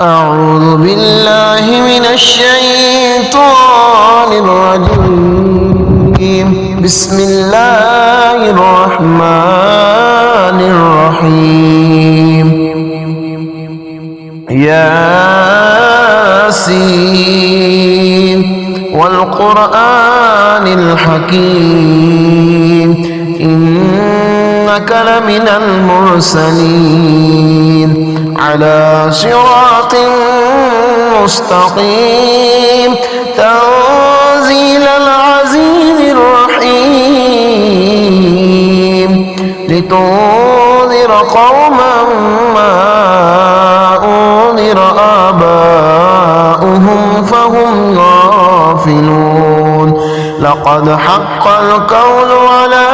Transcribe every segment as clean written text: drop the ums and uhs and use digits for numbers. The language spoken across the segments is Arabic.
أعوذ بالله من الشيطان الرجيم. بسم الله الرحمن الرحيم. ياسين والقرآن الحكيم إنك لمن المرسلين على صراط مستقيم تنزيل العزيز الرحيم لتنذر قوما ما أنذر آباؤهم فهم غافلون لقد حق القول على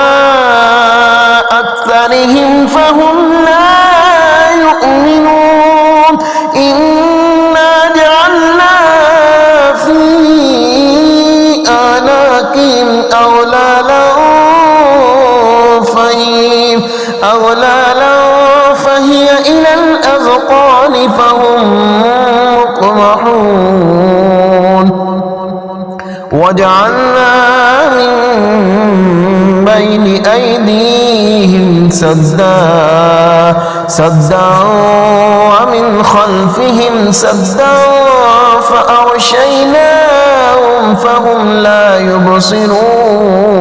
أكثرهم فهم لا يؤمنون إنا جعلنا في أعناقهم أغلالا فهي إلى الأذقان فهم مقمحون وجعلنا من بين أيديهم سدا ومن خلفهم سدا فأغشيناهم فهم لا يبصرون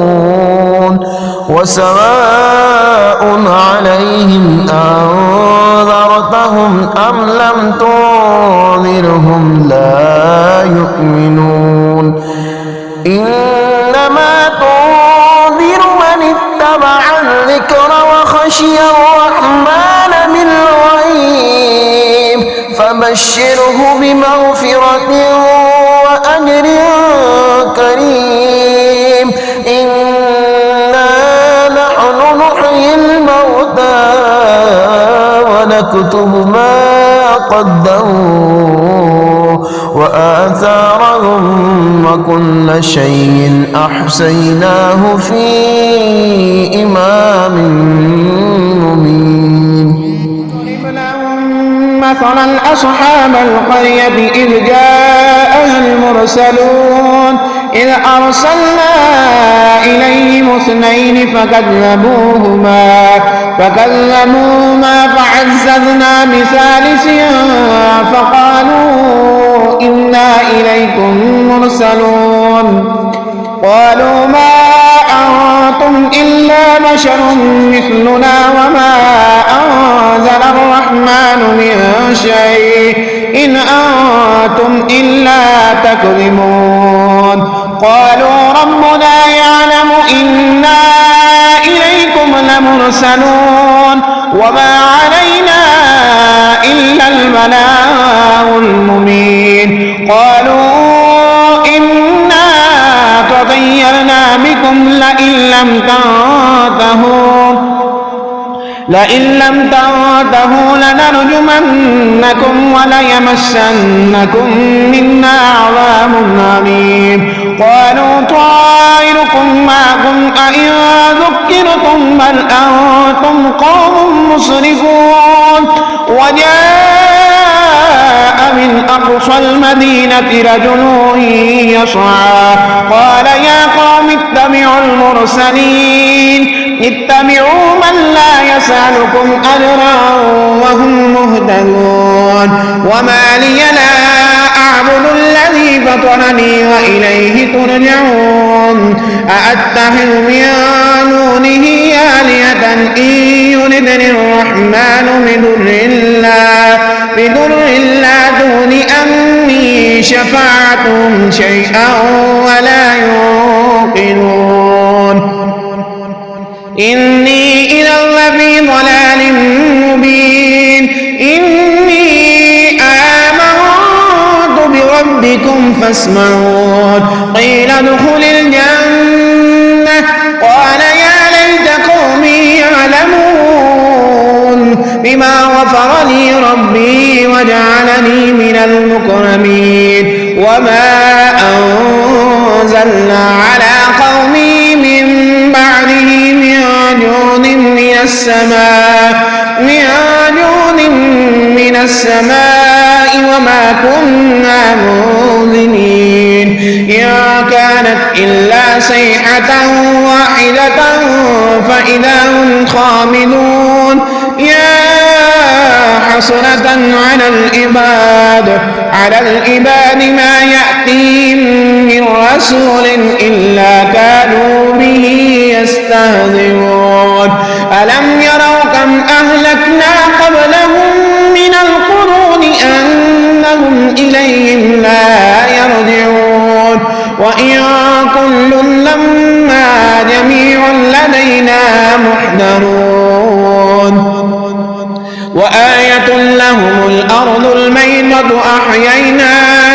وسواء عليهم أنذرتهم أم لم تنذرهم لا يؤمنون إنما تنذر من اتبع الذكر وخشي الرحمن بالغيب فبشره بمغفرة وأجر كريم إنا نحن نحيي الموتى ونكتب ما قدموا وآثارهم وكل شيء أحصيناه في إمام مبين. مثلا أصحاب القرية إذ جاءها المرسلون إذ أرسلنا إليهم اثنين فكذبوهما فعززنا بثالث فقالوا إنا إليكم مرسلون قالوا ما أنتم إلا بشر مثلنا وما أنزل الرحمن من شيء إن أنتم إلا تكذبون قالوا ربنا يعلم إنا إليكم لمرسلون وما علينا إلا البلاغ المبين قالوا إنا تطيرنا بكم لئن لم تنتهوا لنرجمنكم وليمسنكم منا عذاب أليم قالوا طائركم معكم أئن ذكرتم بل أنتم قوم مسرفون وجاء من أقصى المدينة رجل يسعى قال يا قوم اتبعوا المرسلين اتبعوا من لا يسألكم أجرا وهم مهتدون وما لي لا أعبد الذي فطرني وإليه ترجعون أأتخذ من دونه آلهة إن يردني الرحمن بضر لا تغن عني شفاعتهم شيئا ولا ينقذون إني إذا لفي ضلال مبين إني آمنت بربكم فاسمعون قيل ادخل الجنة قال يا ليت قومي يعلمون بما غفر لي ربي وجعلني من المكرمين وما أنزلنا على قومي من بعده من جود من السماء وما كنا منذرين إن كانت إلا صيحة واحدة فإذا هم خامدون يا حسرة على العباد ما يأتيهم من رسول إلا كانوا به يستهزئون ألم يروا كم أهلكنا قبلهم من القرون أنهم إليهم لا يرجعون وإن كل لما جميع لدينا محضرون وآية لهم الأرض الميتة أحييناها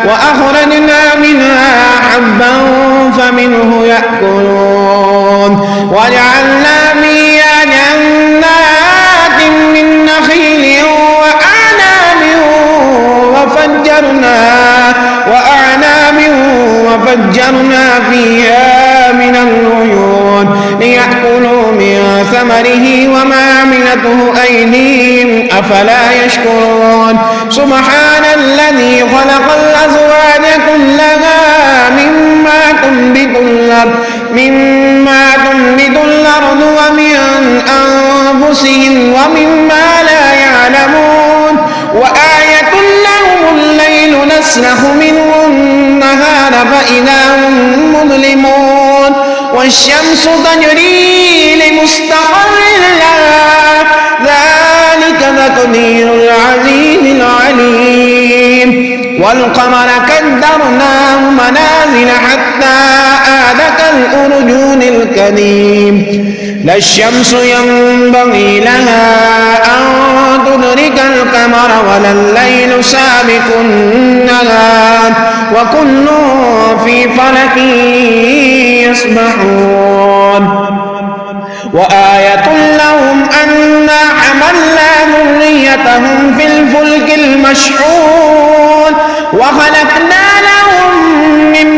وأخرجنا منها حبا فمنه يأكلون وجعلنا فيها جنات من نخيل وأعناب وفجرنا فيها من العيون ليأكلوا من ثمره وما عملته أيديهم أفلا يشكرون سبحان الذي خلق الأزواج كلها مما تنبت الأرض ومن أنفسهم ومما لا يعلمون وآية لهم الليل نسلخ منه النهار فإذا هم مظلمون والشمس تجري لمستقر لها ذلك تقدير العزيز العليم والقمر قدرناه منازل حتى عاد كالأرجون القديم لا الشمس ينبغي لها أن تدرك القمر ولا الليل سابق النهار وكل في فلك يسبحون وآية لهم أنا حملنا ذريتهم في الفلك المشحون وخلقنا لهم من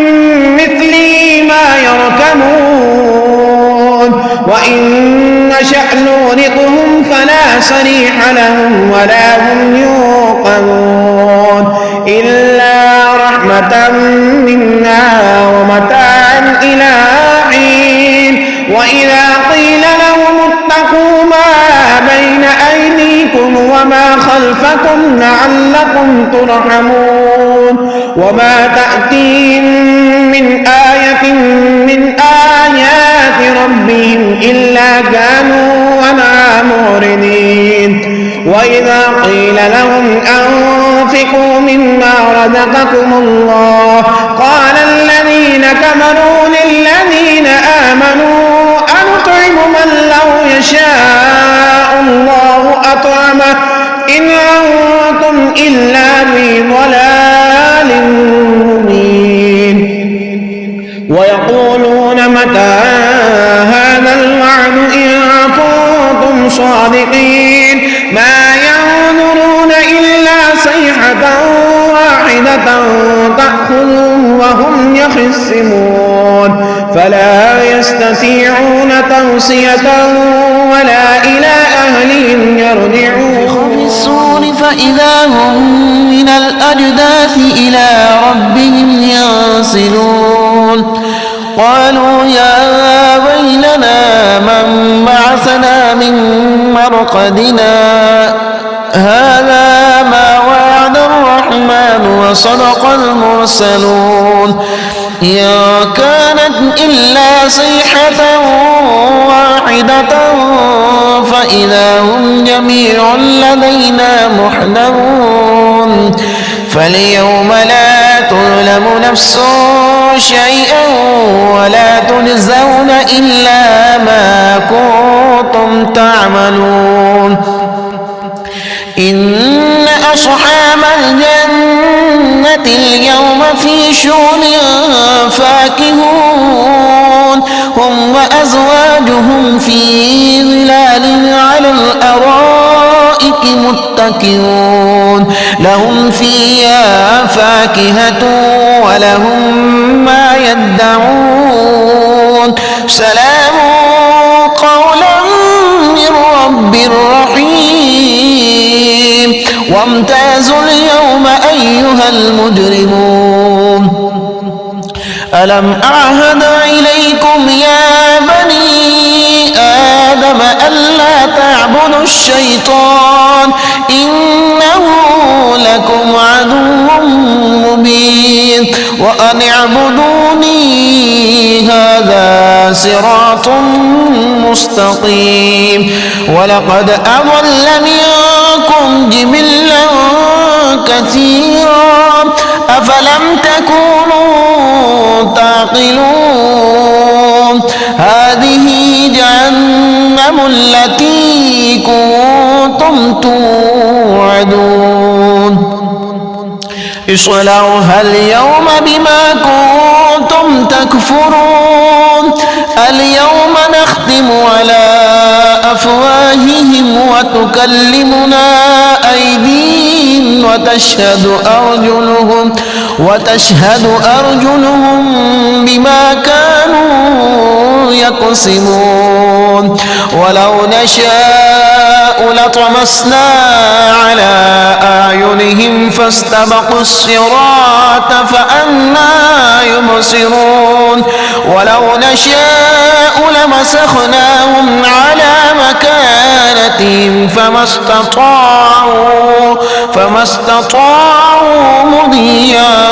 مثله ما يركبون وإن نشأ نغرقهم فلا صريخ لهم ولا هم يوقظون إلا رحمة منا ومتاعا إلى حين وإذا قيل لهم اتقوا ما بين أيديكم وما خلفكم لعلكم ترحمون وما تأتيهم من آية من آيات ربهم إلا كانوا عنها معرضين وإذا قيل لهم أنفقوا مما رزقكم الله قال الذين كفروا للذين آمنوا أنطعم من لو يشاء الله أطعمه إن أنتم إلا في ضلال مبين ويقولون متى هذا الوعد إن كنتم صادقين ما ينظرون إلا صيحة واحدة تأخذهم وهم يخصمون فلا يستطيعون توصية ولا إلى أهلهم يرجعون الصور فإذا هم من الأجداث إلى ربهم ينسلون قالوا يا ويلنا من بعثنا من مرقدنا هذا ما وعد الرحمن وصدق المرسلون إن كانت إلا صيحة واحدة فإذا هم جميع لدينا محضرون فاليوم لا تظلم نفس شيئا ولا تجزون إلا ما كنتم تعملون إن أصحاب الجنة اليوم في شغل فاكهون هم وأزواجهم في ظلال على الأرائك متكئون لهم فيها فاكهة ولهم ما يدعون سلام قولا من رب رحيم وامتازوا اليوم أيها المجرمون ألم أعهد إليكم يا بني آدم ألا تعبدوا الشيطان إنه لكم عدو مبين وأن اعبدوني هذا صراط مستقيم ولقد أضل منكم جبلا كثيرا أفلم تكونوا تعقلون هذه جهنم التي كنتم توعدون اصلوها اليوم بما كنتم تكفرون اليوم نختم على أفواههم وتكلمنا أيديهم وتشهد أرجلهم بما كانوا يكسبون ولو نشاء لطمسنا على أعينهم فاستبقوا الصراط فأنى يبصرون ولو نشاء لمسخناهم على مكانتهم فما استطاعوا مضيا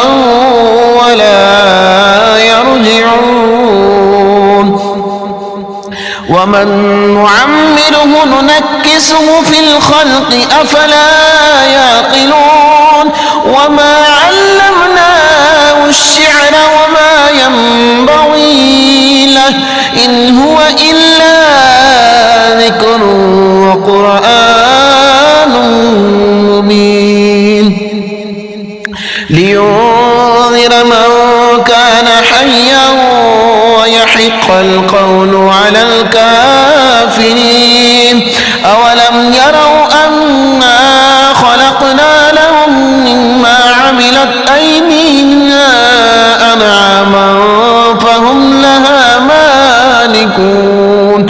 ولا يرجعون ومن نعمره ننكسه في الخلق أفلا يعقلون وما علمناه الشعر وما ينبغي له إن هو إلا ذكر وقرآن مبين لينذر من كان حيا ويحق القول على الكافرين أولم يروا أنا خلقنا لهم مما عملت أيدينا أنعاما فهم لها مالكون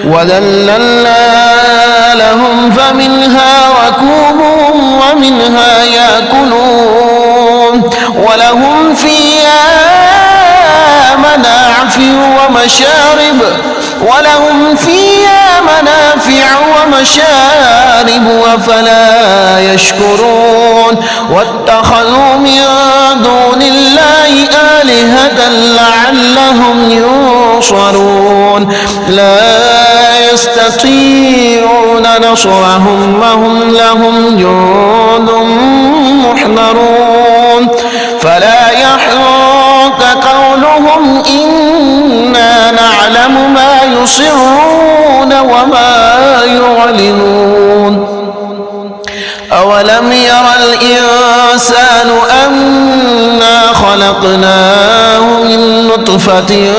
وذللنا لهم فمنها ركوبهم ومنها يأكلون ولهم فيها منافع ومشارب أفلا يشكرون واتخذوا من دون الله آلهة لعلهم ينصرون لا يستطيعون نصرهم وهم لهم جند محضرون فلا يحزنك قولهم إنا نعلم ما يسرون وما يعلنون أولم ير الإنسان أنا خلقناه من نطفة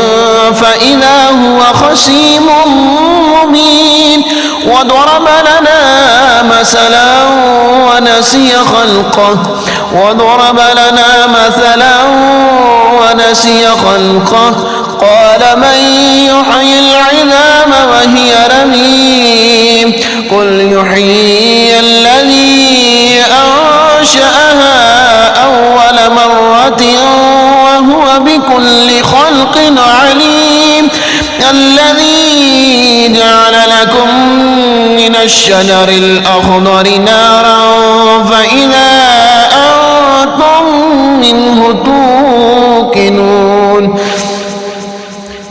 فإذا هو خصيم مبين وضرب لنا مثلا ونسي خلقه قال من يحيي العظام وهي رميم قل يحيي الذي أنشأها أول مرة وهو بكل خلق عليم الذي جعل لكم من الشجر الأخضر نارا فإذا أنتم منه توقنون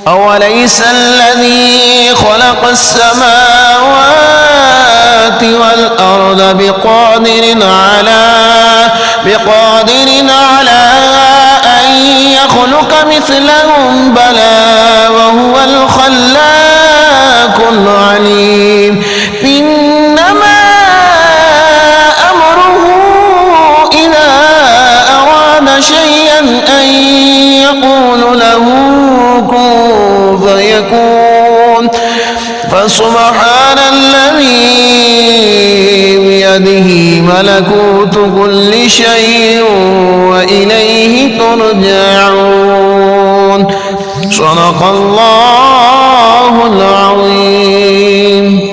أوليس الذي خلق السماوات والأرض بقادر على أن يخلق مثلهم بلى وهو الخلاق العليم إنما أمره إذا أراد شيئا أن يقول له كن فيكون فسبحان الذي بيده ملكوت كل شيء وإليه ترجعون صدق الله العظيم.